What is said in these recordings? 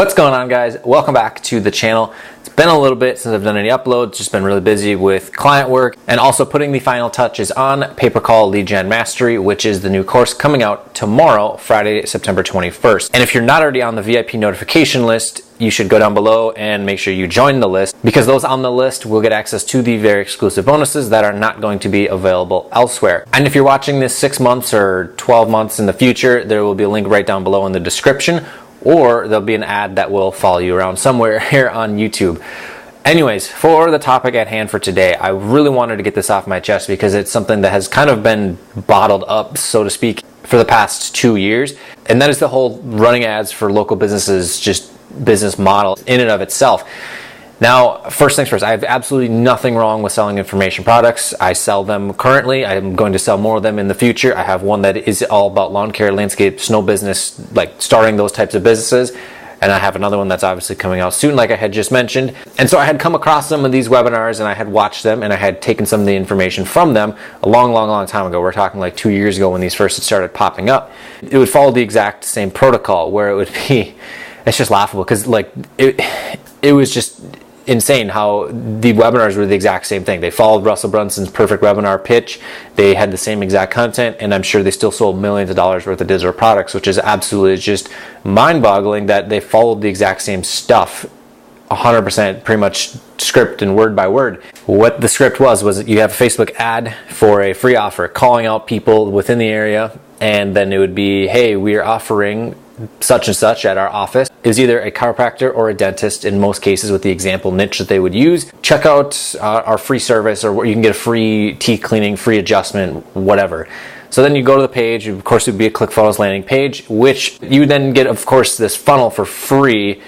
What's going on, guys? Welcome back to the channel. It's been a little bit since I've done any uploads, just been really busy with client work and also putting the final touches on pay-per-call lead gen mastery, which is the new course coming out tomorrow, Friday, September 21st. And if you're not already on the VIP notification list, you should go down below and make sure you join the list, because those on the list will get access to the very exclusive bonuses that are not going to be available elsewhere. And if you're watching this 6 months or 12 months in the future, there will be a link right down below in the description, or there'll be an ad that will follow you around somewhere here on YouTube. Anyways, for the topic at hand for today, I really wanted to get this off my chest because it's something that has kind of been bottled up, so to speak, for the past 2 years. And that is the whole running ads for local businesses, just business model in and of itself. Now, first things first, I have absolutely nothing wrong with selling information products. I sell them currently. I'm going to sell more of them in the future. I have one that is all about lawn care, landscape, snow business, like starting those types of businesses. And I have another one that's obviously coming out soon, like I had just mentioned. And so I had come across some of these webinars and I had watched them and I had taken some of the information from them a long time ago. We're talking like 2 years ago when these first started popping up. It would follow the exact same protocol where it would be, it's just laughable because like it was just insane how the webinars were the exact same thing. They followed Russell Brunson's perfect webinar pitch. They had the same exact content, and I'm sure they still sold millions of dollars worth of digital products, which is absolutely just mind-boggling that they followed the exact same stuff 100%, pretty much script and word by word. What the script was you have a Facebook ad for a free offer, calling out people within the area, and then it would be, hey, we are offering such and such at our office. Is either a chiropractor or a dentist in most cases with the example niche that they would use. Check out our free service, or you can get a free teeth cleaning, free adjustment, whatever. So then you go to the page. Of course, it would be a ClickFunnels landing page, which you then get, of course, this funnel for free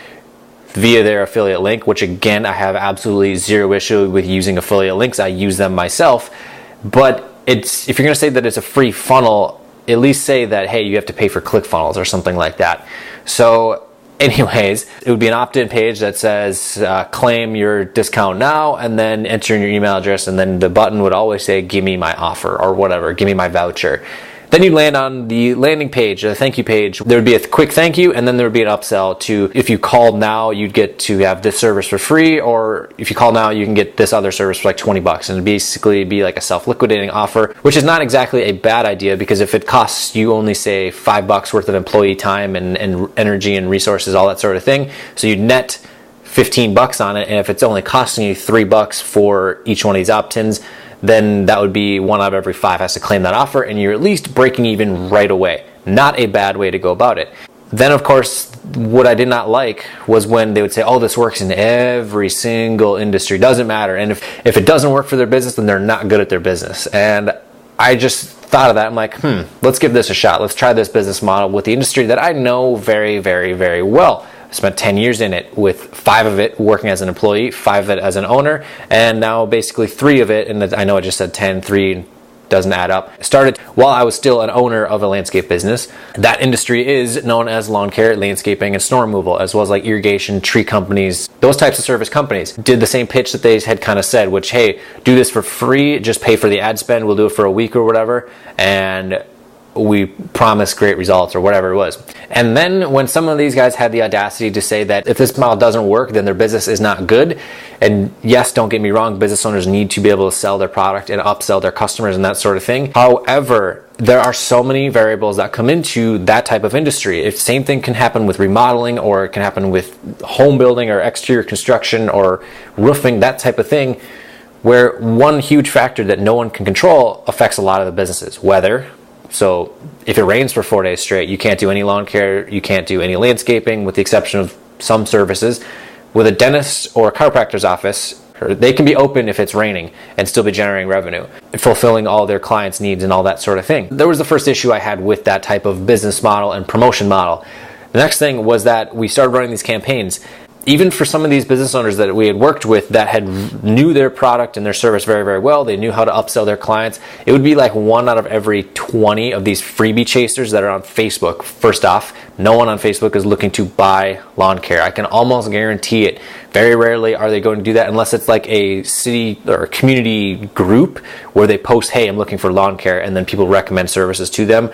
via their affiliate link, which again, I have absolutely zero issue with using affiliate links. I use them myself. But if you're going to say that it's a free funnel, at least say that, hey, you have to pay for ClickFunnels or something like that. So anyways, it would be an opt-in page that says claim your discount now, and then enter in your email address, and then the button would always say give me my offer or whatever, give me my voucher. Then you'd land on the landing page, the thank you page. There would be a quick thank you, and then there would be an upsell to, if you called now, you'd get to have this service for free, or if you call now, you can get this other service for like 20 bucks. And it'd basically be like a self-liquidating offer, which is not exactly a bad idea, because if it costs you only say $5 worth of employee time and energy and resources, all that sort of thing, so you'd net 15 bucks on it. And if it's only costing you $3 for each one of these opt-ins, then that would be 1 out of every 5 has to claim that offer, and you're at least breaking even right away. Not a bad way to go about it. Then, of course, what I did not like was when they would say, oh, this works in every single industry. Doesn't matter. And if it doesn't work for their business, then they're not good at their business. And I just thought of that. I'm like, let's give this a shot. Let's try this business model with the industry that I know very, very, very well. Spent 10 years in it, with 5 of it working as an employee, 5 of it as an owner, and now basically 3 of it, and I know I just said 10, 3 doesn't add up. Started while I was still an owner of a landscape business. That industry is known as lawn care, landscaping, and snow removal, as well as like irrigation, tree companies, those types of service companies. Did the same pitch that they had kind of said, which, hey, do this for free, just pay for the ad spend, we'll do it for a week or whatever, and we promise great results, or whatever it was. And then when some of these guys had the audacity to say that if this model doesn't work, then their business is not good. And yes, don't get me wrong, business owners need to be able to sell their product and upsell their customers and that sort of thing. However, there are so many variables that come into that type of industry. If same thing can happen with remodeling, or it can happen with home building or exterior construction or roofing, that type of thing, where one huge factor that no one can control affects a lot of the businesses. Weather. So if it rains for 4 days straight, you can't do any lawn care, you can't do any landscaping, with the exception of some services. With a dentist or a chiropractor's office, they can be open if it's raining and still be generating revenue, fulfilling all their clients' needs and all that sort of thing. That was the first issue I had with that type of business model and promotion model. The next thing was that we started running these campaigns. Even for some of these business owners that we had worked with that had knew their product and their service very, very well, they knew how to upsell their clients, it would be like 1 out of every 20 of these freebie chasers that are on Facebook. First off, no one on Facebook is looking to buy lawn care. I can almost guarantee it. Very rarely are they going to do that unless it's like a city or a community group where they post, hey, I'm looking for lawn care, and then people recommend services to them.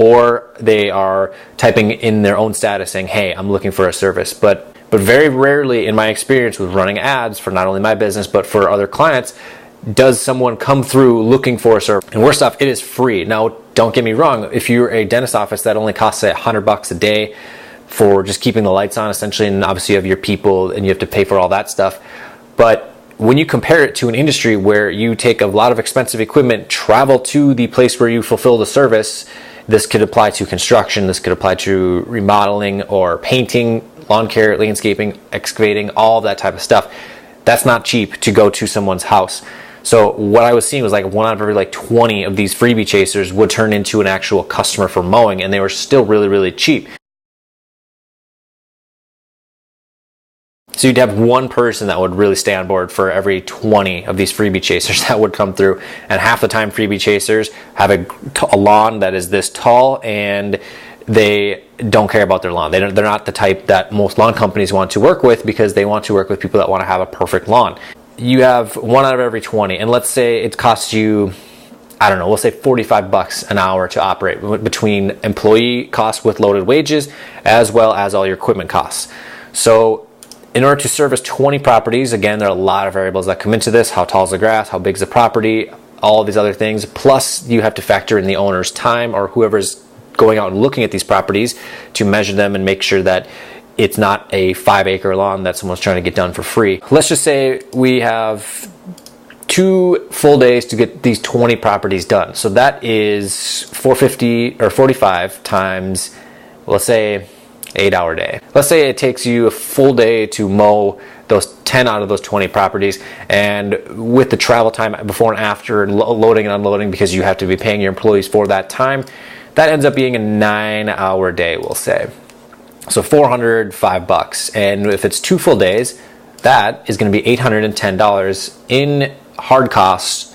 or they are typing in their own status saying, hey, I'm looking for a service. But very rarely in my experience with running ads for not only my business, but for other clients, does someone come through looking for a service. And worst off, it is free. Now, don't get me wrong. If you're a dentist office, that only costs $100 a day for just keeping the lights on, essentially, and obviously you have your people and you have to pay for all that stuff. But when you compare it to an industry where you take a lot of expensive equipment, travel to the place where you fulfill the service, this could apply to construction, this could apply to remodeling or painting, lawn care, landscaping, excavating, all that type of stuff. That's not cheap to go to someone's house. So what I was seeing was like 1 out of every 20 of these freebie chasers would turn into an actual customer for mowing, and they were still really, really cheap. So you'd have one person that would really stay on board for every 20 of these freebie chasers that would come through. And half the time freebie chasers have a lawn that is this tall, and they don't care about their lawn. They're not the type that most lawn companies want to work with, because they want to work with people that want to have a perfect lawn. You have 1 out of every 20, and let's say it costs you, I don't know, we'll say $45 an hour to operate, between employee costs with loaded wages as well as all your equipment costs. So in order to service 20 properties, again, there are a lot of variables that come into this. How tall is the grass? How big is the property? All of these other things. Plus, you have to factor in the owner's time, or whoever's going out and looking at these properties, to measure them and make sure that it's not a 5-acre lawn that someone's trying to get done for free. Let's just say we have 2 full days to get these 20 properties done. So that is 450 or 45 times, let's say, 8-hour day. Let's say it takes you a full day to mow those 10 out of those 20 properties, and with the travel time before and after, and loading and unloading, because you have to be paying your employees for that time, that ends up being a 9-hour day, we'll say. So $405, and if it's 2 full days, that is going to be $810 in hard costs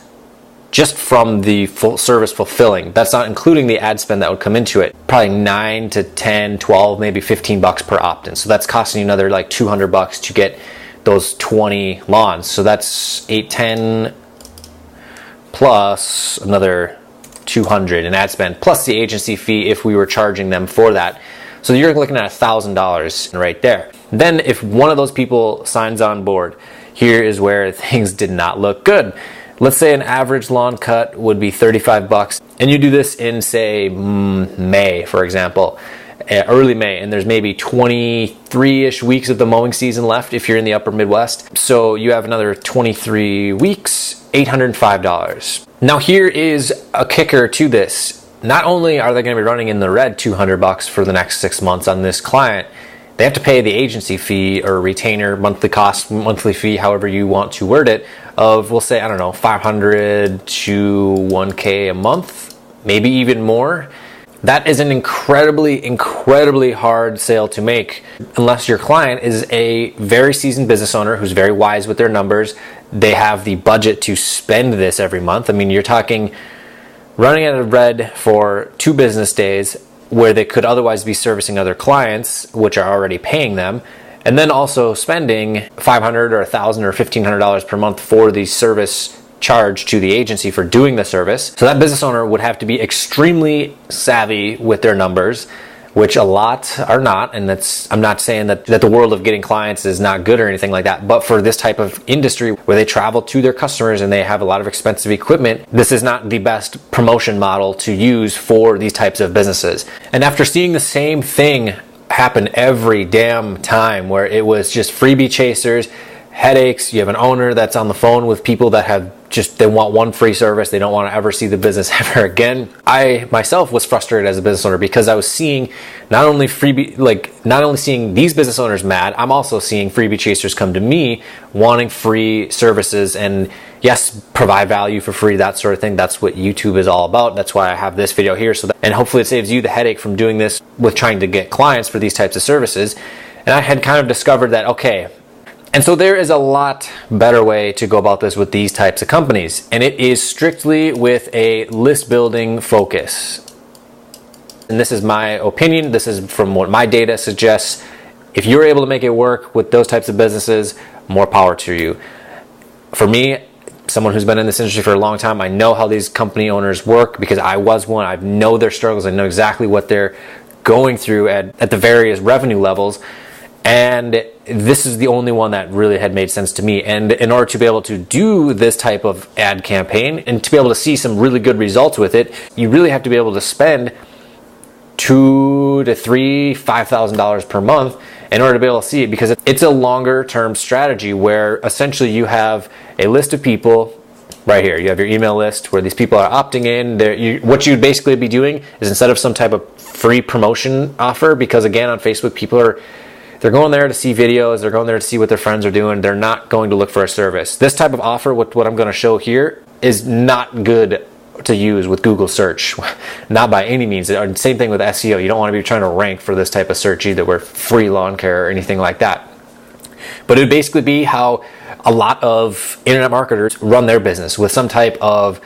just from the full service fulfilling. That's not including the ad spend that would come into it. Probably 9 to 10, 12, maybe $15 per opt-in. So that's costing you another like $200 to get those 20 lawns. So that's $810 plus another $200 in ad spend, plus the agency fee if we were charging them for that. So you're looking at $1,000 right there. Then if one of those people signs on board, here is where things did not look good. Let's say an average lawn cut would be $35, and you do this in, say, May, for example, early May, and there's maybe 23-ish weeks of the mowing season left if you're in the upper Midwest. So you have another 23 weeks, $805. Now here is a kicker to this. Not only are they going to be running in the red $200 for the next 6 months on this client, they have to pay the agency fee or retainer, monthly cost, monthly fee, however you want to word it, of, we'll say, I don't know, $500 to $1,000 a month, maybe even more. That is an incredibly hard sale to make unless your client is a very seasoned business owner who's very wise with their numbers. They have the budget to spend this every month. I mean, you're talking running at a red for 2 business days where they could otherwise be servicing other clients, which are already paying them, and then also spending $500 or $1,000 or $1,500 per month for the service charge to the agency for doing the service. So that business owner would have to be extremely savvy with their numbers, which a lot are not. And I'm not saying that the world of getting clients is not good or anything like that, but for this type of industry where they travel to their customers and they have a lot of expensive equipment, this is not the best promotion model to use for these types of businesses. And after seeing the same thing happen every damn time, where it was just freebie chasers, headaches, you have an owner that's on the phone with people that have they want one free service, they don't want to ever see the business ever again. I myself was frustrated as a business owner because I was seeing not only seeing these business owners mad, I'm also seeing freebie chasers come to me wanting free services and yes, provide value for free, that sort of thing. That's what YouTube is all about. That's why I have this video here, and hopefully it saves you the headache from doing this with trying to get clients for these types of services. And I had kind of discovered that, okay, and so there is a lot better way to go about this with these types of companies, and it is strictly with a list building focus. And this is my opinion, this is from what my data suggests. If you're able to make it work with those types of businesses, more power to you. For me, someone who's been in this industry for a long time, I know how these company owners work because I was one. I know their struggles. I know exactly what they're going through at the various revenue levels. And this is the only one that really had made sense to me. And in order to be able to do this type of ad campaign and to be able to see some really good results with it, you really have to be able to spend $2,000 to $3,000, $5,000 per month in order to be able to see it, because it's a longer term strategy where essentially you have a list of people right here. You have your email list where these people are opting in. What you'd basically be doing is, instead of some type of free promotion offer, because again on Facebook they're going there to see videos, they're going there to see what their friends are doing, they're not going to look for a service. This type of offer, what I'm going to show here, is not good to use with Google search, not by any means. Same thing with SEO. You don't want to be trying to rank for this type of search either, where free lawn care or anything like that. But it would basically be how a lot of internet marketers run their business, with some type of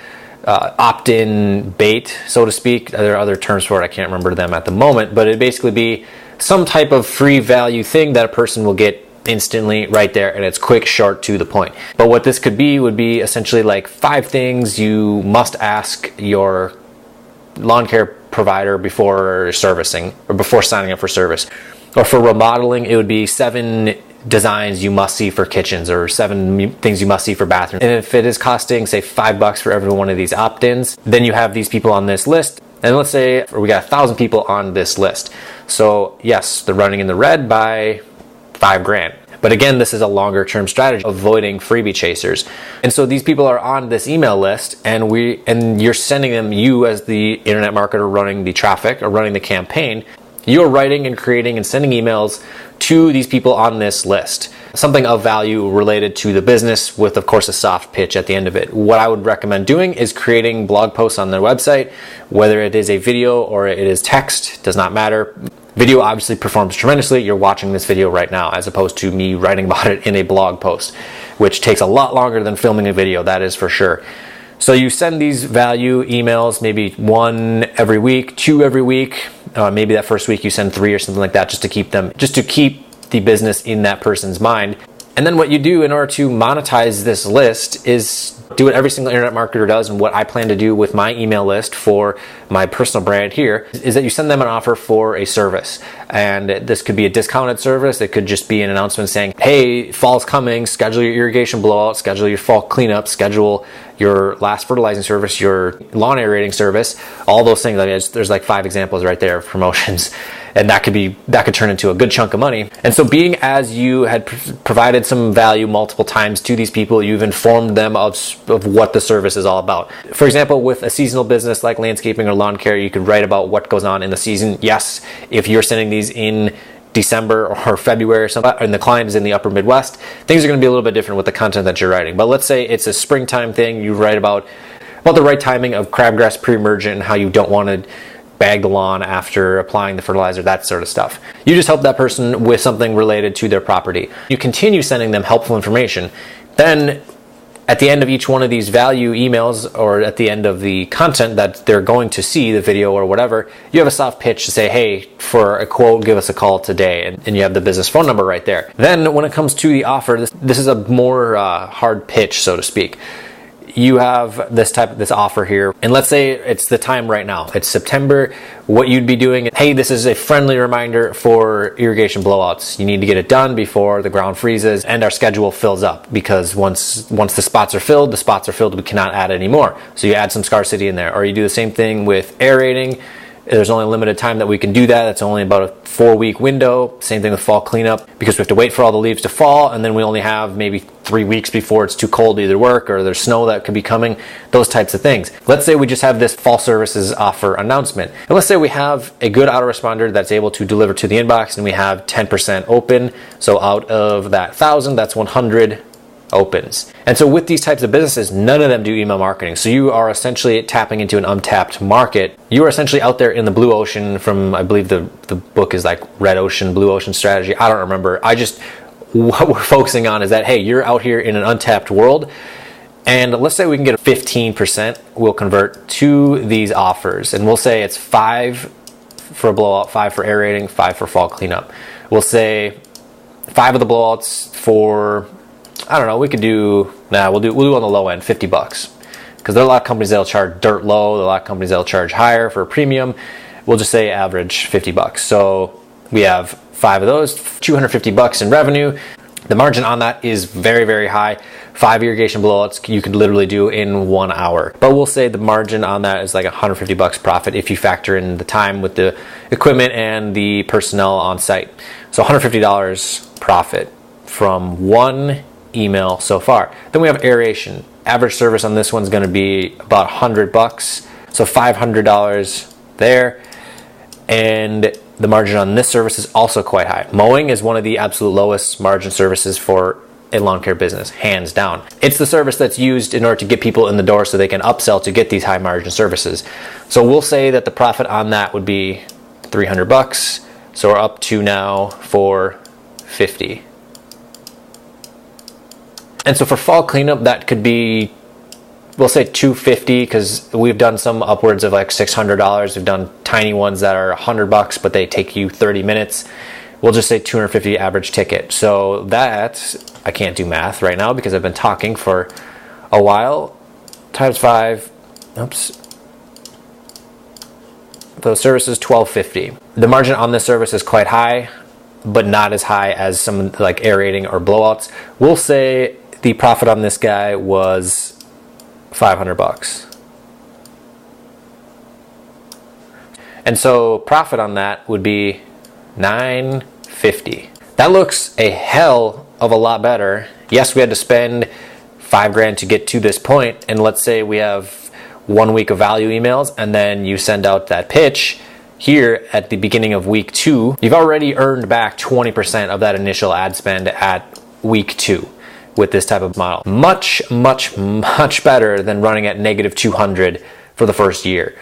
opt-in bait, so to speak. There are other terms for it, I can't remember them at the moment, but it'd basically be some type of free value thing that a person will get instantly right there, and it's quick, short, to the point. But what this could be would be essentially like 5 things you must ask your lawn care provider before servicing, or before signing up for service. Or for remodeling, it would be 7 designs you must see for kitchens, or 7 things you must see for bathrooms. And if it is costing, say, $5 for every one of these opt-ins, then you have these people on this list. And let's say we got 1,000 people on this list. So yes, they're running in the red by $5,000. But again, this is a longer term strategy, avoiding freebie chasers. And so these people are on this email list, and you're sending them, you as the internet marketer running the traffic or running the campaign, you're writing and creating and sending emails to these people on this list. Something of value related to the business, with of course a soft pitch at the end of it. What I would recommend doing is creating blog posts on their website, whether it is a video or it is text, does not matter. Video obviously performs tremendously. You're watching this video right now, as opposed to me writing about it in a blog post, which takes a lot longer than filming a video, that is for sure. So you send these value emails, maybe 1 every week, 2 every week. Maybe that first week you send 3 or something like that, just to keep the business in that person's mind. And then what you do in order to monetize this list is do what every single internet marketer does, and what I plan to do with my email list for my personal brand here, is that you send them an offer for a service. And this could be a discounted service. It could just be an announcement saying, hey, fall's coming, schedule your irrigation blowout, schedule your fall cleanup, schedule your last fertilizing service, your lawn aerating service, all those things. I mean, there's like 5 examples right there of promotions. And that could turn into a good chunk of money. And so, being as you had provided some value multiple times to these people, you've informed them of what the service is all about. For example, with a seasonal business like landscaping or lawn care, you could write about what goes on in the season. Yes, if you're sending these in December or February or something, and the client is in the upper Midwest, things are going to be a little bit different with the content that you're writing. But let's say it's a springtime thing. You write about the right timing of crabgrass pre-emergent and how you don't want to bag the lawn after applying the fertilizer, that sort of stuff. You just help that person with something related to their property. You continue sending them helpful information. Then at the end of each one of these value emails, or at the end of the content that they're going to see, the video or whatever, you have a soft pitch to say, hey, for a quote, give us a call today. And you have the business phone number right there. Then when it comes to the offer, this is a more hard pitch, so to speak. You have this offer here, and let's say it's the time right now. It's September. What you'd be doing is, hey, this is a friendly reminder for irrigation blowouts. You need to get it done before the ground freezes and our schedule fills up, because once the spots are filled, we cannot add any more. So you add some scarcity in there. Or you do the same thing with aerating. There's only a limited time that we can do that. It's only about a 4-week window. Same thing with fall cleanup, because we have to wait for all the leaves to fall, and then we only have maybe 3 weeks before it's too cold to either work, or there's snow that could be coming, those types of things. Let's say we just have this fall services offer announcement. And let's say we have a good autoresponder that's able to deliver to the inbox, and we have 10% open. So out of that 1,000, that's 100 opens. And so with these types of businesses, none of them do email marketing. So you are essentially tapping into an untapped market. You are essentially out there in the blue ocean from, I believe the book is like Red Ocean, Blue Ocean Strategy. I don't remember. What we're focusing on is that, hey, you're out here in an untapped world. And let's say we can get a 15% will convert to these offers. And we'll say it's 5 for a blowout, 5 for aerating, 5 for fall cleanup. We'll say 5 of the blowouts for I don't know, we could do, we'll do on the low end, $50. Because there are a lot of companies that'll charge dirt low, there are a lot of companies that'll charge higher for a premium. We'll just say average $50. So we have 5 of those, $250 in revenue. The margin on that is very, very high. 5 irrigation blowouts you could literally do in 1 hour. But we'll say the margin on that is like $150 profit if you factor in the time with the equipment and the personnel on site. So $150 profit from 1 email so far. Then we have aeration. Average service on this one's going to be about $100, so $500 there. And the margin on this service is also quite high. Mowing is one of the absolute lowest margin services for a lawn care business, hands down. It's the service that's used in order to get people in the door so they can upsell to get these high margin services. So we'll say that the profit on that would be $300. So we're up to now $450. And so for fall cleanup, that could be, we'll say $250, because we've done some upwards of like $600. We've done tiny ones that are $100, but they take you 30 minutes. We'll just say $250 average ticket. So that, I can't do math right now because I've been talking for a while. Times 5, oops. Those services, $12.50. The margin on this service is quite high, but not as high as some like aerating or blowouts. We'll say the profit on this guy was $500. And so profit on that would be $950. That looks a hell of a lot better. Yes, we had to spend $5,000 to get to this point, and let's say we have 1 week of value emails, and then you send out that pitch here at the beginning of week 2. You've already earned back 20% of that initial ad spend at week 2 with this type of model. Much, much, much better than running at negative 200 for the first year,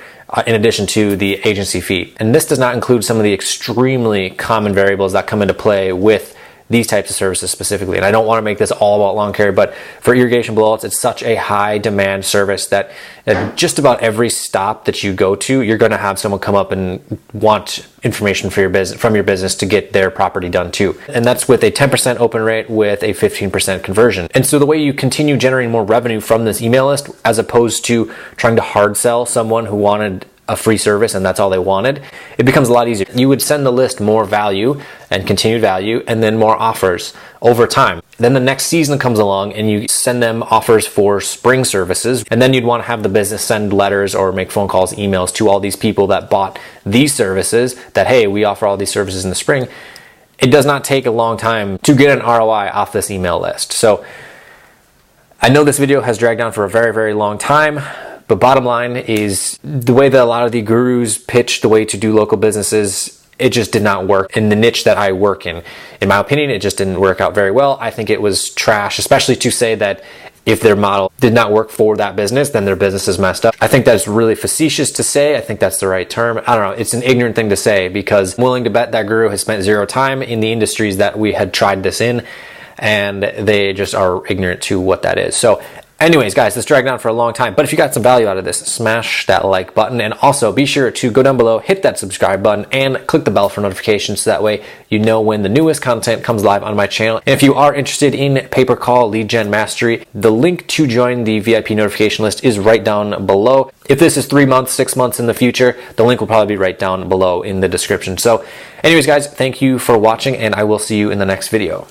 in addition to the agency fee. And this does not include some of the extremely common variables that come into play with these types of services specifically. And I don't want to make this all about lawn care, but for irrigation blowouts, it's such a high demand service that at just about every stop that you go to, you're going to have someone come up and want information for your business, from your business, to get their property done too. And that's with a 10% open rate with a 15% conversion. And so the way you continue generating more revenue from this email list, as opposed to trying to hard sell someone who wanted a free service and that's all they wanted, it becomes a lot easier. You would send the list more value and continued value and then more offers over time. Then the next season comes along and you send them offers for spring services, and then you'd want to have the business send letters or make phone calls, emails to all these people that bought these services that, hey, we offer all these services in the spring. It does not take a long time to get an ROI off this email list. So I know this video has dragged on for a very, very long time, but bottom line is the way that a lot of the gurus pitch the way to do local businesses, it just did not work in the niche that I work in. In my opinion, it just didn't work out very well. I think it was trash, especially to say that if their model did not work for that business, then their business is messed up. I think that's really facetious to say. I think that's the right term. I don't know. It's an ignorant thing to say, because I'm willing to bet that guru has spent zero time in the industries that we had tried this in, and they just are ignorant to what that is. So anyways, guys, this dragged on for a long time, but if you got some value out of this, smash that like button, and also be sure to go down below, hit that subscribe button, and click the bell for notifications so that way you know when the newest content comes live on my channel. And if you are interested in pay-per-call lead gen mastery, the link to join the VIP notification list is right down below. If this is 3 months, 6 months in the future, the link will probably be right down below in the description. So anyways, guys, thank you for watching, and I will see you in the next video.